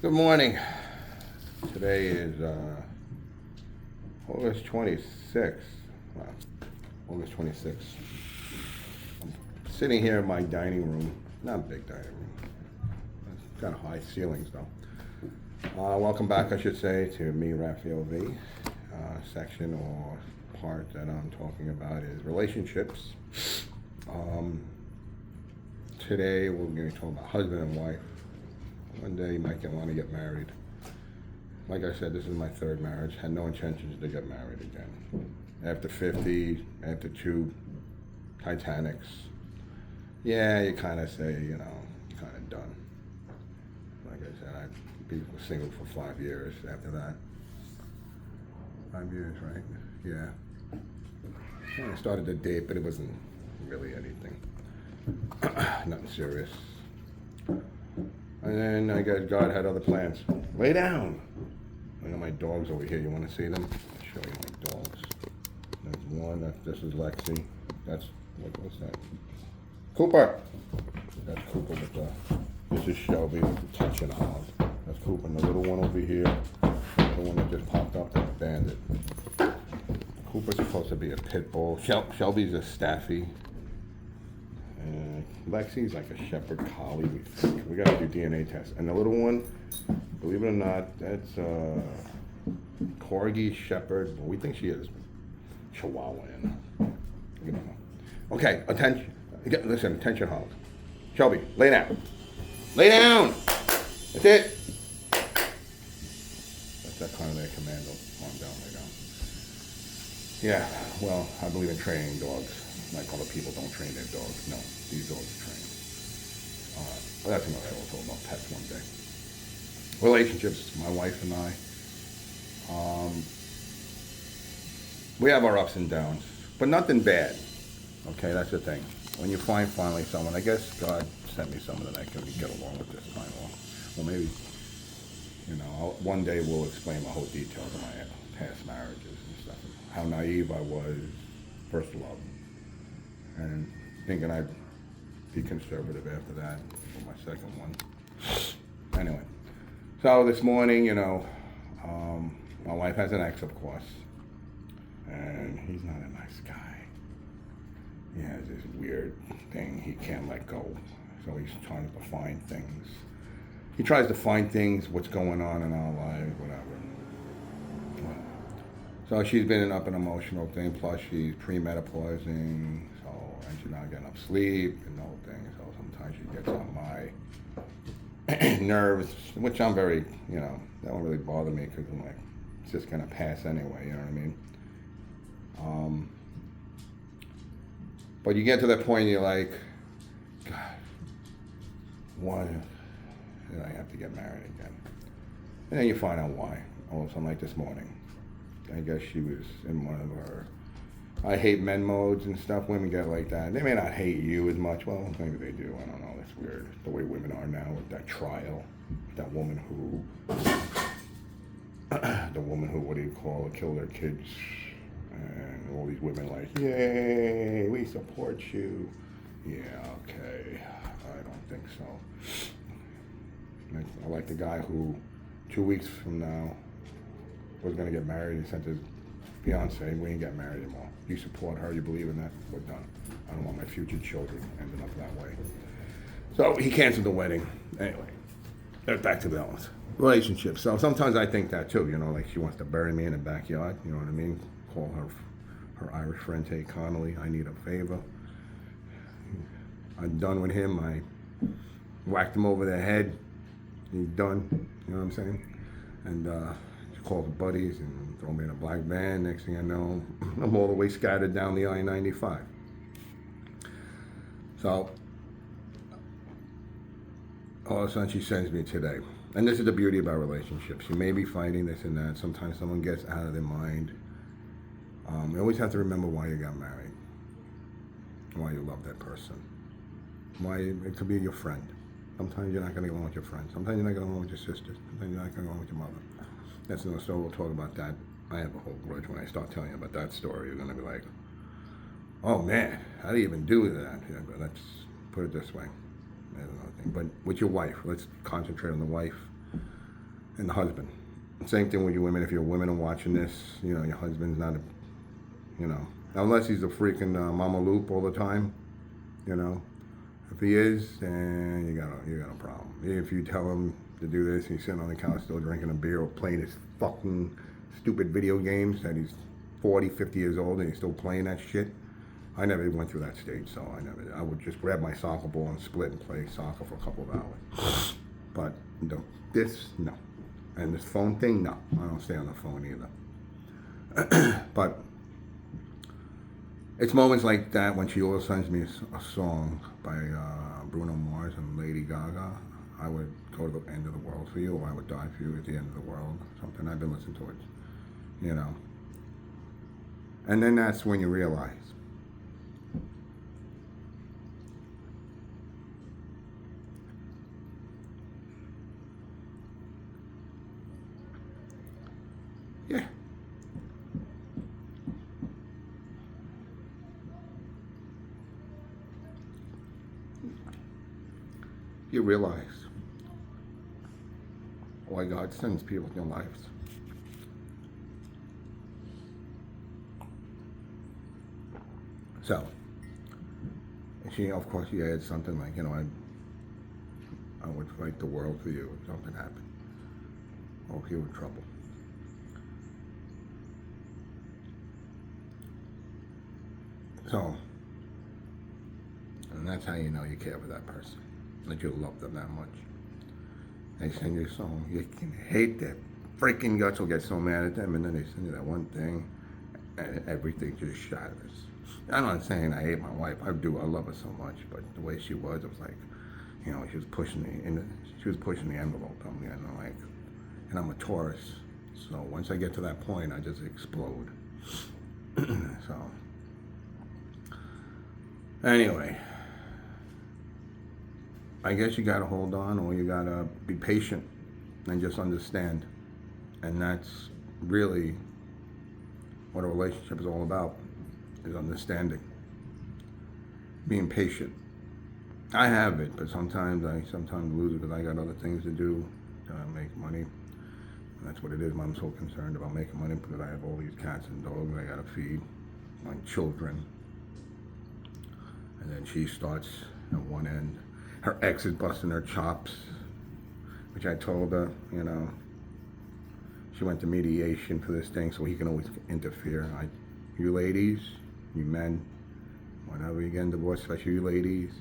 Good morning. Today is August 26th. Wow, August 26th. I'm sitting here in my dining room. Not a big dining room. It's got high ceilings though. Welcome back, I should say, to me, Raphael V. Section or part that I'm talking about is relationships. Today we're going to talk about husband and wife. One day you might want to get married. Like I said, this is my third marriage. Had no intentions to get married again. After 50, after two Titanics, yeah, you kind of say, you're kind of done. Like I said, I was single for 5 years after that. 5 years, right? Yeah. I started to date, but it wasn't really anything. Nothing serious. And then I guess God had other plans. Lay down. I got my dogs over here. You want to see them? I'll show you my dogs. There's one. This is Lexi. That's what's that? Cooper. That's Cooper. This is Shelby with the touch and hog. That's Cooper. And the little one over here, the one that just popped up, that's Bandit. Cooper's supposed to be a pit bull. Shelby's a Staffy. Lexi's like a shepherd collie, we think. We gotta do DNA tests. And the little one, believe it or not, that's Corgi shepherd. Well, we think she is Chihuahuan. You don't know. Okay, attention. Listen, attention, hog. Shelby, lay down. Lay down! That's it. That's that kind of their commando. Calm down, lay down. Yeah, well, I believe in training dogs. Like other people don't train their dogs. No, these dogs are trained. But that's another show. We'll talk about pets one day. Relationships, my wife and I. We have our ups and downs, but nothing bad. Okay, that's the thing. When you find finally someone, I guess God sent me someone that I can get along with this time. Well, maybe, one day we'll explain the whole details of my past marriages and stuff. How naive I was, first love. And thinking I'd be conservative after that for my second one. Anyway, so this morning, my wife has an ex, of course, and he's not a nice guy. He has this weird thing he can't let go, so he's trying to find things. He tries to find things, what's going on in our lives, whatever. So she's been up an emotional thing, plus she's premenopausing, and she's not getting enough sleep and the whole thing. So sometimes she gets on my nerves, which I'm very, that don't really bother me because I'm like, it's just gonna pass anyway, you know what I mean? But you get to that point and you're like, God, why did I have to get married again? And then you find out why. Oh, something like this morning. I guess she was in one of her I hate men modes and stuff. Women get like that. They may not hate you as much. Well, maybe they do. I don't know. That's weird. The way women are now with that trial. That woman who, what do you call it, killed their kids. And all these women like, yay, we support you. Yeah, okay. I don't think so. I like the guy who 2 weeks from now was going to get married. He sent his fiance, we ain't get married anymore. You support her, you believe in that, we're done. I don't want my future children ending up that way. So he canceled the wedding. Anyway, back to balance. Relationships. So sometimes I think that too, like she wants to bury me in the backyard, you know what I mean? Call her Irish friend Tay Connolly, I need a favor. I'm done with him, I whacked him over the head. He's done, you know what I'm saying? And call the buddies and throw me in a black van. Next thing I know, I'm all the way scattered down the I-95. So, all of a sudden she sends me today. And this is the beauty about relationships. You may be fighting this and that. Sometimes someone gets out of their mind. You always have to remember why you got married. Why you love that person. Why it could be your friend. Sometimes you're not going to get along with your friend. Sometimes you're not going to get along with your sister. Sometimes you're not going to get along with your mother. That's another story. We'll talk about that. I have a whole grudge when I start telling you about that story. You're going to be like, oh man, how do you even do that? Yeah, but let's put it this way. I don't know. But with your wife, let's concentrate on the wife. and the husband. Same thing with you women. If you're women and watching this, you know, your husband's not a, you know, unless he's a freaking mama loop all the time, you know. If he is, then you got a problem. If you tell him to do this, and he's sitting on the couch still drinking a beer or playing his fucking stupid video games, that he's 40, 50 years old and he's still playing that shit. I never went through that stage, so I would just grab my soccer ball and split and play soccer for a couple of hours. But no. And this phone thing, no. I don't stay on the phone either. But it's moments like that when she always sends me a song by Bruno Mars and Lady Gaga. I would go to the end of the world for you, or I would die for you at the end of the world. Something I've been listening to it, you know. And then that's when you realize yeah. You realize why God sends people in your lives. So, she, of course, she adds something like, you know, I would fight the world for you if something happened, or if you were in trouble. So, and that's how you know you care for that person, that you love them that much. They send you a song, you can hate their freaking guts or get so mad at them, and then they send you that one thing, and everything just shatters. I'm not saying I hate my wife. I do. I love her so much, but the way she was, it was like, you know, she was pushing the envelope on me, and I'm like, and I'm a Taurus, so once I get to that point, I just explode. So, anyway, I guess you gotta hold on, or you gotta be patient and just understand, and that's really what a relationship is all about. Is understanding, being patient. I have it, but sometimes I lose it because I got other things to do to make money. And that's what it is. I'm so concerned about making money because I have all these cats and dogs I gotta feed, my children. And then she starts at one end. Her ex is busting her chops, which I told her, you know, she went to mediation for this thing so he can always interfere. You ladies, you men, whenever you get divorced, especially you ladies,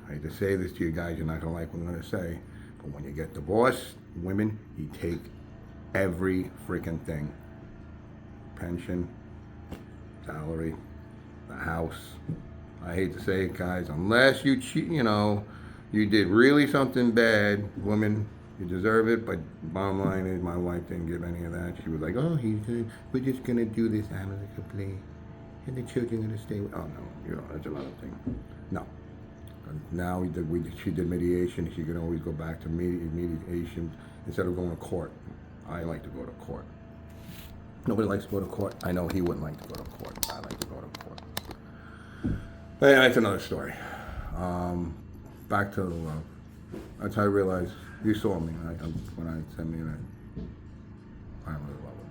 I hate to say this to you guys, you're not gonna like what I'm gonna say, but when you get divorced, women, you take every freaking thing. Pension, salary, the house. I hate to say it, guys, unless you cheat, you know, you did really something bad, women, you deserve it, but bottom line is my wife didn't give any of that. She was like, oh, we're just gonna do this amicably. And the children are going to stay with, oh no, you know, that's another thing. No. Now she did mediation. She can always go back to mediation instead of going to court. I like to go to court. Nobody likes to go to court. I know he wouldn't like to go to court. I like to go to court. But yeah, that's another story. Back to the love. That's how I realized you saw me when I sent me that. I really love it.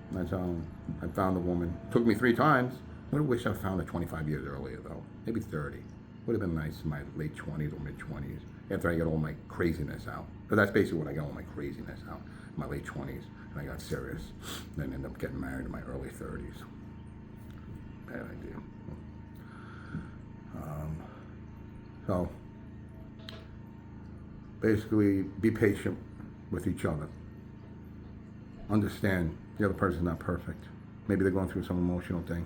That's how I found a woman. Took me 3 times. I would have wished I found her 25 years earlier, though. Maybe 30. Would have been nice in my late 20s or mid 20s, after I got all my craziness out. But that's basically when I got all my craziness out, in my late 20s, and I got serious. Then ended up getting married in my early 30s. Bad idea. So, basically, be patient with each other. Understand the other person's not perfect. Maybe they're going through some emotional thing.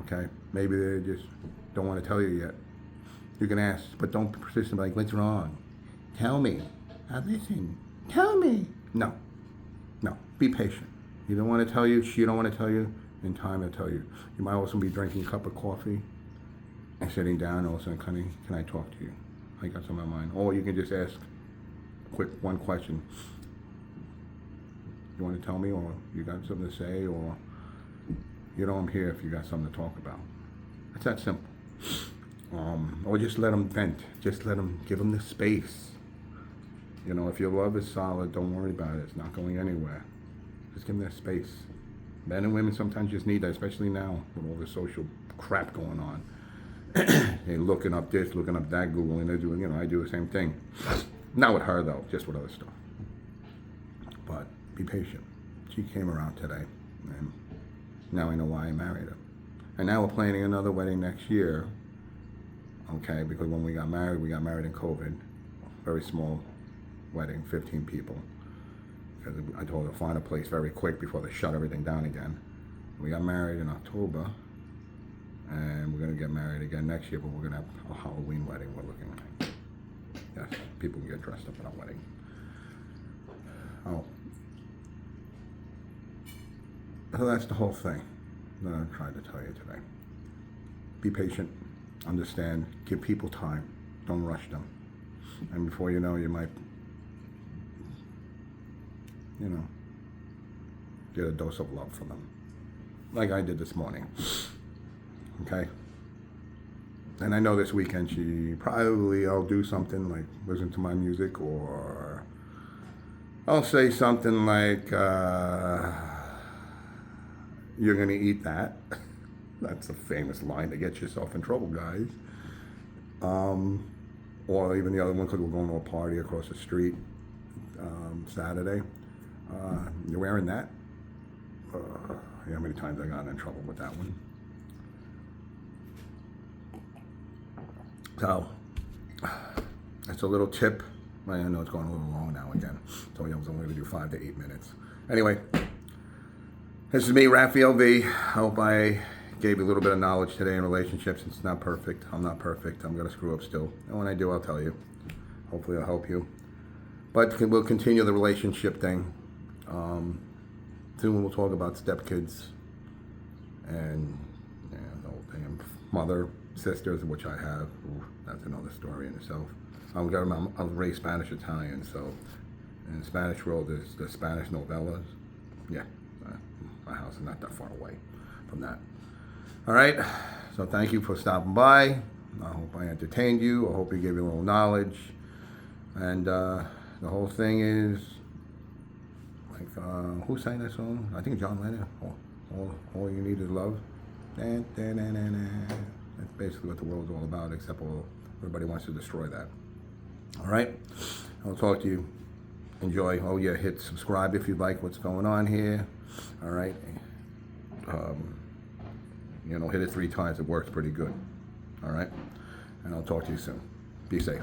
Okay? Maybe they just don't want to tell you yet. You can ask, but don't persist and be like, what's wrong? Tell me. I'll listen. Tell me. No. No. Be patient. You don't want to tell you, she don't want to tell you, in time to tell you. You might also be drinking a cup of coffee and sitting down and all of a sudden, honey, can I talk to you? I got something on my mind. Or you can just ask one question. You want to tell me, or you got something to say, or you know I'm here if you got something to talk about. It's that simple. Or just let them vent. Just give them the space. You know, if your love is solid, don't worry about it. It's not going anywhere. Just give them their space. Men and women sometimes just need that, especially now with all the social crap going on. They're looking up this, looking up that, Googling, they're doing, you know, I do the same thing. Not with her though, just with other stuff. But be patient. She came around today, and now I know why I married her. And now we're planning another wedding next year, okay, because when we got married in COVID. Very small wedding, 15 people. Because I told her to find a place very quick before they shut everything down again. We got married in October, and we're going to get married again next year, but we're going to have a Halloween wedding we're looking at. Yes, people can get dressed up at our wedding. Oh. So that's the whole thing that I'm trying to tell you today. Be patient, understand, give people time, don't rush them. And before you know, you might, you know, get a dose of love from them. Like I did this morning. Okay? And I know this weekend I'll do something like listen to my music, or I'll say something like, you're gonna eat that. That's a famous line to get yourself in trouble, guys. Or even the other one, because we're going to a party across the street Saturday. You're wearing that? How many times I got in trouble with that one? So, that's a little tip. I know it's going a little long now again. So I was only going to do 5 to 8 minutes. Anyway, this is me, Raphael V. I hope I gave you a little bit of knowledge today in relationships. It's not perfect. I'm not perfect. I'm going to screw up still. And when I do, I'll tell you. Hopefully I'll help you. But we'll continue the relationship thing. Soon we'll talk about stepkids and the whole thing. And mother, sisters, which I have. Ooh, that's another story in itself. I'm raised Spanish-Italian, so in the Spanish world, there's the Spanish novellas. Yeah, my house is not that far away from that. All right, so thank you for stopping by. I hope I entertained you. I hope you gave you a little knowledge. And the whole thing is, like, who sang that song? I think John Lennon. All you need is love. That's basically what the world's all about, except everybody wants to destroy that. All right, I'll talk to you. Enjoy. Oh yeah, hit subscribe if you like what's going on here. All right. Hit it 3 times. It works pretty good. All right, and I'll talk to you soon. Be safe.